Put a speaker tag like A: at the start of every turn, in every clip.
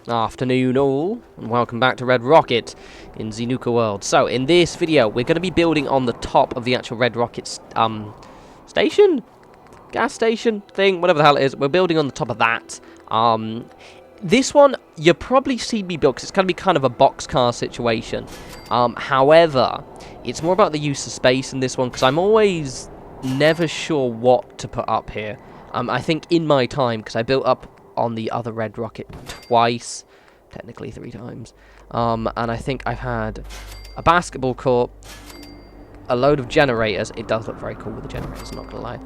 A: Afternoon all, and welcome back to Red Rocket in the Nuka-World. So, in this video, we're going to be building on the top of the actual Red Rocket station? Gas station thing? Whatever the hell it is. We're building on the top of that. This one, you'll probably see me build, because it's going to be kind of a boxcar situation. However, it's more about the use of space in this one, because I'm always never sure what to put up here. I think in my time, because I built up on the other Red Rocket twice, technically 3 times, and I think I've had a basketball court, a load of generators. It does look very cool with the generators, not gonna lie,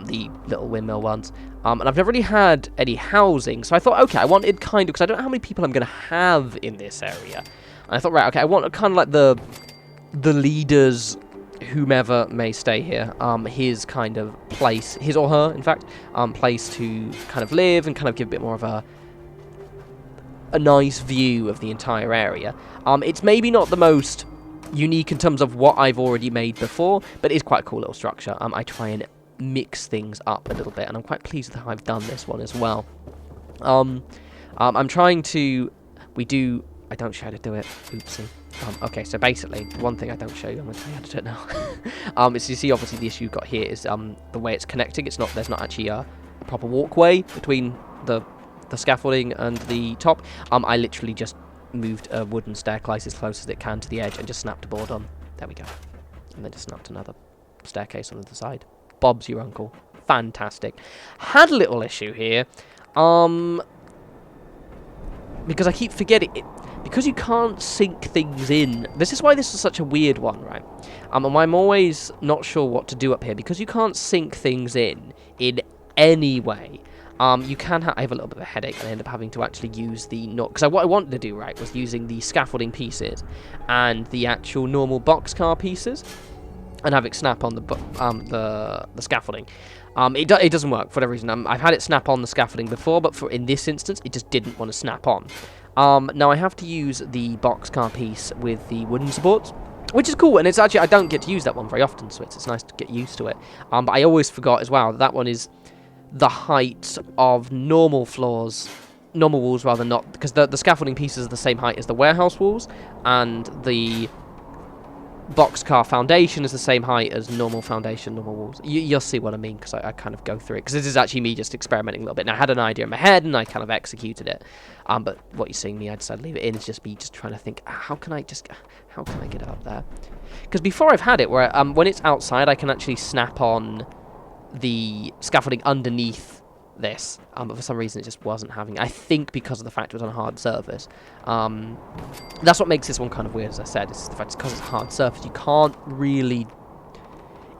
A: the little windmill ones, and I've never really had any housing, so I thought, okay, I wanted kind of, because I don't know how many people I'm gonna have in this area, and I thought, right, okay, I want kind of like the leaders, whomever may stay here, his kind of place, his or her, in fact, place to kind of live and kind of give a bit more of a nice view of the entire area. It's maybe not the most unique in terms of what I've already made before, but it's quite a cool little structure. I try and mix things up a little bit, and I'm quite pleased with how I've done this one as well. I'm trying to, I don't show how to do it, oopsie. Okay, so basically, one thing I don't show you, I'm going to tell you how to do it now. Is you see, obviously, the issue you've got here is the way it's connecting. There's not actually a proper walkway between the scaffolding and the top. I literally just moved a wooden staircase as close as it can to the edge and just snapped a board on. There we go. And then just snapped another staircase on the other side. Bob's your uncle. Fantastic. Had a little issue here. Because I keep forgetting it. Because you can't sync things in. This is why this is such a weird one, right? And I'm always not sure what to do up here. Because you can't sync things in any way. You can I have a little bit of a headache, and I end up having to actually use the... Because what I wanted to do, right, was using the scaffolding pieces and the actual normal boxcar pieces, and have it snap on the scaffolding. It doesn't work for whatever reason. I've had it snap on the scaffolding before, but in this instance, it just didn't want to snap on. Now I have to use the boxcar piece with the wooden supports, which is cool, and it's actually, I don't get to use that one very often, so it's nice to get used to it. But I always forgot as well that one is the height of normal walls rather, not, because the scaffolding pieces are the same height as the warehouse walls, and the boxcar foundation is the same height as normal walls. You'll see what I mean, because I kind of go through it, because this is actually me just experimenting a little bit. And I had an idea in my head, and I kind of executed it. But what you're seeing me, I decided to leave it in. It's just me just trying to think, how can I get it up there? Because before I've had it, where when it's outside, I can actually snap on the scaffolding underneath this, but for some reason it just wasn't having. I think because of the fact it was on a hard surface. That's what makes this one kind of weird, as I said. It's the fact because it's a hard surface, you can't really.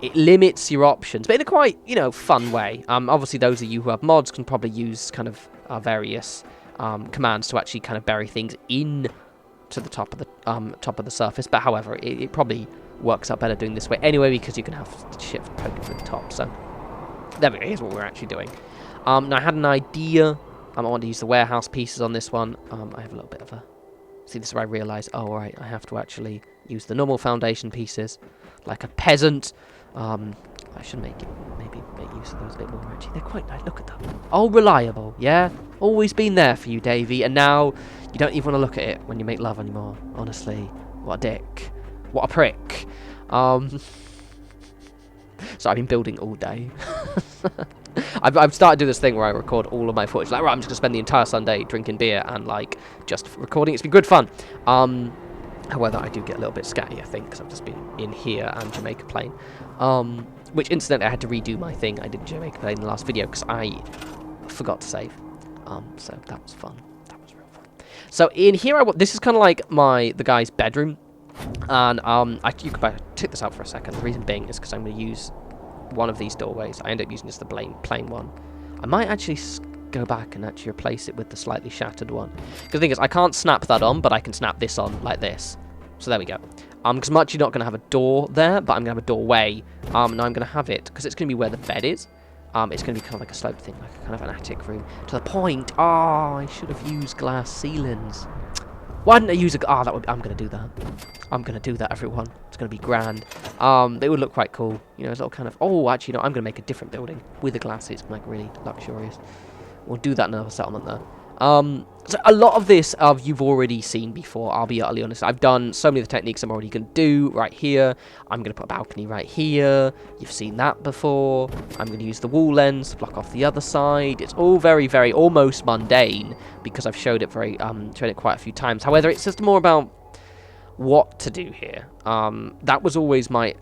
A: It limits your options, but in a quite, fun way. Obviously, those of you who have mods can probably use kind of various commands to actually kind of bury things in to the top of the surface. But however, it probably works out better doing this way anyway, because you can have shift poking through the top. So there we go. Here's what we're actually doing. Now I had an idea. I want to use the warehouse pieces on this one. I have a little bit of a... See, this is where I realised, oh, right, I have to actually use the normal foundation pieces, like a peasant. I should maybe make use of those a bit more, actually. They're quite nice. Look at them. Oh, reliable, yeah? Always been there for you, Davey. And now you don't even want to look at it when you make love anymore. Honestly, what a dick. What a prick. So I've been building all day. I've started to do this thing where I record all of my footage. Like, right, I'm just going to spend the entire Sunday drinking beer and, like, just recording. It's been good fun. However, I do get a little bit scatty, I think, because I've just been in here and Jamaica Plain. Which, incidentally, I had to redo my thing I did in Jamaica Plain in the last video because I forgot to save. So that was fun. That was real fun. So in here, this is kind of like the guy's bedroom. And you could check this out for a second. The reason being is because I'm going to use one of these doorways. I end up using just the plain one. I might actually go back and actually replace it with the slightly shattered one. Because the thing is, I can't snap that on, but I can snap this on like this. So there we go. Because I'm actually not going to have a door there, but I'm going to have a doorway. Now I'm going to have it, because it's going to be where the bed is. It's going to be kind of like a sloped thing, like a kind of an attic room. To the point, I should have used glass ceilings. Why didn't I use a... I'm going to do that. I'm going to do that, everyone. It's going to be grand. They would look quite cool. It's little kind of... Oh, actually, no, I'm going to make a different building with the glasses. Like, really luxurious. We'll do that in another settlement, though. So a lot of this you've already seen before, I'll be utterly honest. I've done so many of the techniques I'm already going to do right here. I'm going to put a balcony right here. You've seen that before. I'm going to use the wall lens to block off the other side. It's all very, very almost mundane because I've showed it quite a few times. However, it's just more about what to do here. That was always my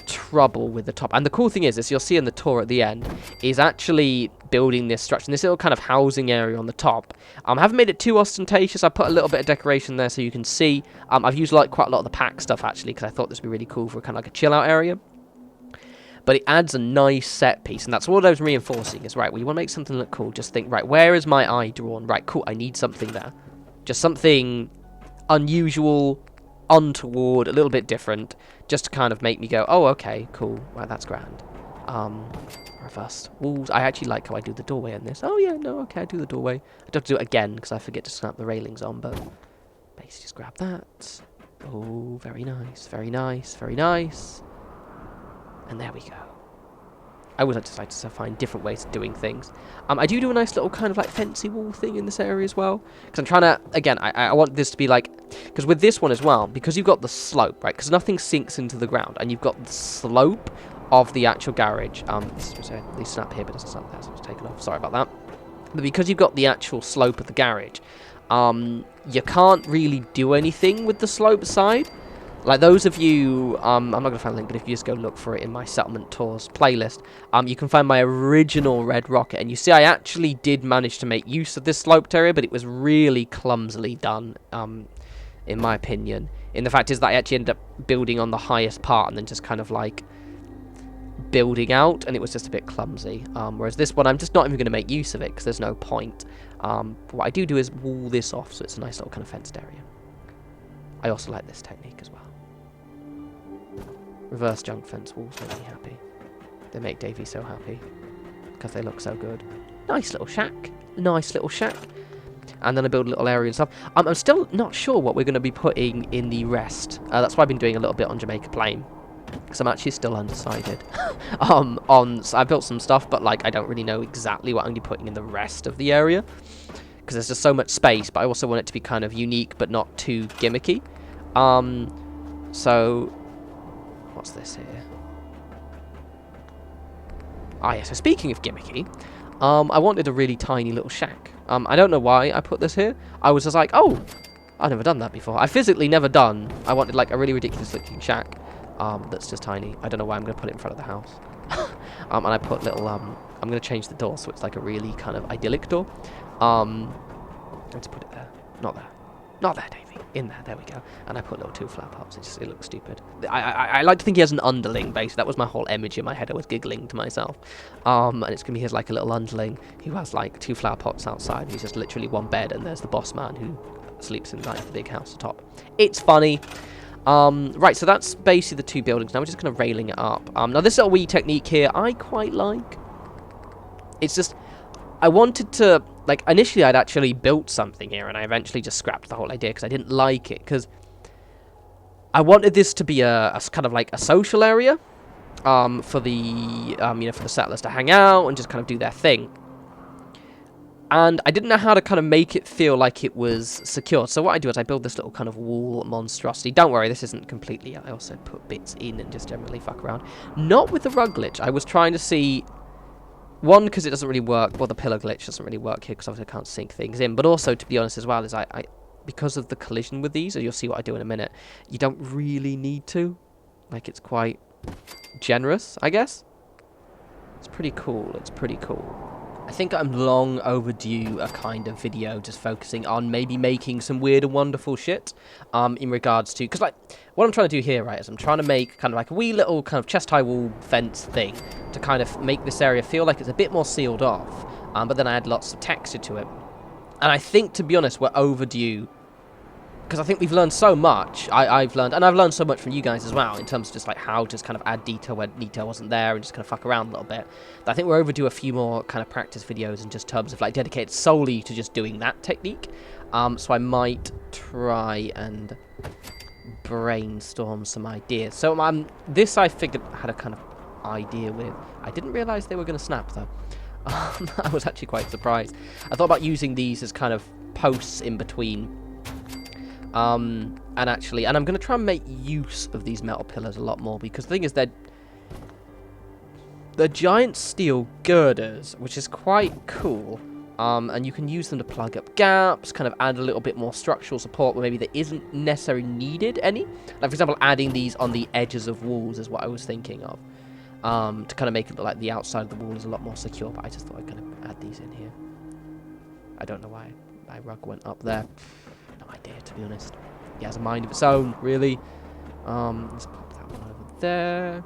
A: trouble with the top. And the cool thing is, as you'll see in the tour at the end, is actually building this structure, this little kind of housing area on the top. I haven't made it too ostentatious. I put a little bit of decoration there so you can see. I've used quite a lot of the pack stuff actually because I thought this would be really cool for kind of like a chill out area. But it adds a nice set piece, and that's what I was reinforcing is, right, well, you want to make something look cool. Just think, right, where is my eye drawn? Right, cool, I need something there. Just something unusual, untoward, a little bit different, just to kind of make me go, oh, okay, cool, right, that's grand. Reversed walls. I actually like how I do the doorway in this. Oh, yeah, no, okay, I do the doorway. I don't have to do it again, because I forget to snap the railings on, but basically just grab that. Oh, very nice, very nice, very nice. And there we go. I always just like to find different ways of doing things. I do a nice little kind of like fancy wall thing in this area as well. Because I'm trying to, again, I want this to be like, because with this one as well, because you've got the slope, right? Because nothing sinks into the ground. And you've got the slope of the actual garage. They snap here, but it doesn't snap there, so it's taken off. Sorry about that. But because you've got the actual slope of the garage, you can't really do anything with the slope side. Like those of you, I'm not going to find a link, but if you just go look for it in my Settlement Tours playlist, you can find my original Red Rocket. And you see I actually did manage to make use of this sloped area, but it was really clumsily done, in my opinion. And the fact is that I actually ended up building on the highest part and then just kind of like building out, and it was just a bit clumsy. Whereas this one, I'm just not even going to make use of it because there's no point. What I do is wall this off so it's a nice little kind of fenced area. I also like this technique as well. Reverse junk fence walls make me happy. They make Davey so happy because they look so good. Nice little shack. Nice little shack. And then I build a little area and stuff. I'm still not sure what we're going to be putting in the rest. That's why I've been doing a little bit on Jamaica Plain. Because I'm actually still undecided. So I built some stuff, but like I don't really know exactly what I'm going to be putting in the rest of the area. Because there's just so much space, but I also want it to be kind of unique, but not too gimmicky. So... what's this here? Ah, yeah, so speaking of gimmicky, I wanted a really tiny little shack. I don't know why I put this here. I was just like, oh, I've never done that before. I physically never done. I wanted like a really ridiculous looking shack that's just tiny. I don't know why I'm going to put it in front of the house. And I put little, I'm going to change the door so it's like a really kind of idyllic door. Let's put it there. Not there. Not there, Davey. In there. There we go. And I put little two flower pots. It looks stupid. I like to think he has an underling, basically. That was my whole image in my head. I was giggling to myself. And it's going to be his like a little underling who has like two flower pots outside. He's just literally one bed, and there's the boss man who sleeps in like the big house atop. It's funny. Right, so that's basically the two buildings. Now we're just kind of railing it up. Now this little wee technique here, I quite like. It's just, I wanted to, like, initially I'd actually built something here, and I eventually just scrapped the whole idea because I didn't like it, because I wanted this to be a kind of like a social area, for the, you know, for the settlers to hang out and just kind of do their thing. And I didn't know how to kind of make it feel like it was secure. So what I do is I build this little kind of wall monstrosity. Don't worry, this isn't completely... I also put bits in and just generally fuck around. Not with the rug glitch. I was trying to see... One, because it doesn't really work. Well, the pillar glitch doesn't really work here because obviously I can't sink things in. But also, to be honest as well, is I because of the collision with these, and you'll see what I do in a minute, you don't really need to. Like, it's quite generous, I guess. It's pretty cool. It's pretty cool. I think I'm long overdue a kind of video just focusing on maybe making some weird and wonderful shit in regards to... Because, like, what I'm trying to do here, right, is I'm trying to make kind of like a wee little kind of chest-high wall fence thing to kind of make this area feel like it's a bit more sealed off. But then I add lots of texture to it. And I think, to be honest, we're overdue... Because I think we've learned so much. I've learned so much from you guys as well, in terms of just like how to just kind of add detail where detail wasn't there and just kind of fuck around a little bit. But I think we're overdue a few more kind of practice videos in just terms of like dedicated solely to just doing that technique. So I might try and brainstorm some ideas. So this I figured I had a kind of idea with. I didn't realise they were going to snap though. I was actually quite surprised. I thought about using these as kind of posts in between. And I'm going to try and make use of these metal pillars a lot more, because the thing is they're giant steel girders, which is quite cool. And you can use them to plug up gaps, kind of add a little bit more structural support where maybe there isn't necessarily needed any. Like, for example, adding these on the edges of walls is what I was thinking of. To kind of make it look like the outside of the wall is a lot more secure, but I just thought I'd kind of add these in here. I don't know why my rug went up there. No idea, to be honest. It has a mind of its own, really. Let's pop that one over there.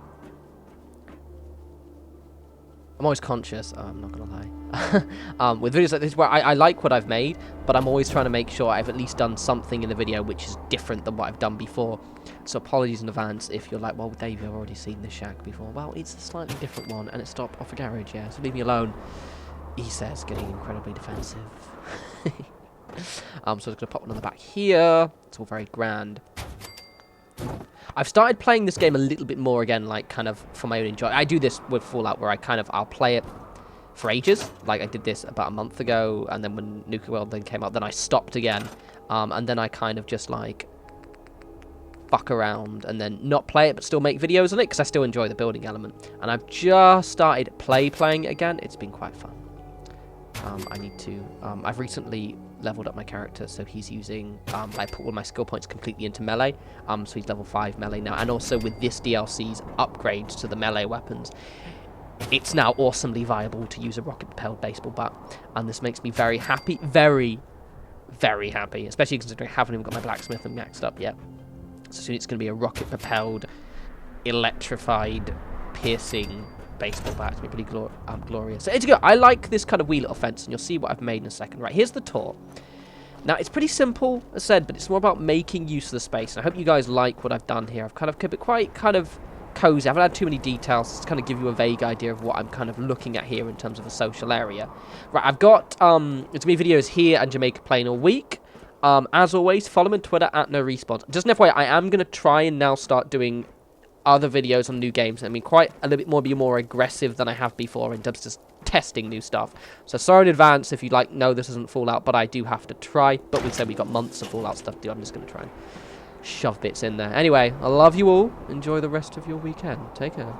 A: I'm always conscious, I'm not gonna lie, with videos like this where I like what I've made, but I'm always trying to make sure I've at least done something in the video which is different than what I've done before. So apologies in advance if you're like, well, Dave, I've already seen this shack before. Well, it's a slightly different one, and it's stopped off a garage, yeah, so leave me alone, he says, getting incredibly defensive. So I'm just gonna pop one on the back here. It's all very grand. I've started playing this game a little bit more again, like, kind of for my own enjoyment. I do this with Fallout, where I'll play it for ages. Like, I did this about a month ago, and then when Nuka-World then came out, then I stopped again. And then I kind of just, like, fuck around, and then not play it, but still make videos on it, because I still enjoy the building element. And I've just started playing it again. It's been quite fun. I need to... I've recently leveled up my character, so he's using... I put all my skill points completely into melee, so he's level 5 melee now. And also with this DLC's upgrades to the melee weapons, it's now awesomely viable to use a rocket-propelled baseball bat. And this makes me very happy. Very, very happy. Especially considering I haven't even got my blacksmith maxed up yet. So soon it's going to be a rocket-propelled, electrified, piercing... baseball bat. It's pretty glorious. So it's good. I like this kind of wee little fence, and you'll see what I've made in a second. Right, here's the tour. Now, it's pretty simple, as I said, but it's more about making use of the space. And I hope you guys like what I've done here. I've kind of kept it quite kind of cozy. I haven't had too many details to kind of give you a vague idea of what I'm kind of looking at here in terms of a social area. Right, I've got, it's going to be videos here and Jamaica playing all week. As always, follow me on Twitter at norespawns. Just an FYI, I am going to try and now start doing other videos on new games. I mean, quite a little bit more aggressive than I have before in terms of just testing new stuff. So sorry in advance if you like, no, this isn't Fallout, but I do have to try. But we said we've got months of Fallout stuff to do. I'm just going to try and shove bits in there. Anyway, I love you all. Enjoy the rest of your weekend. Take care.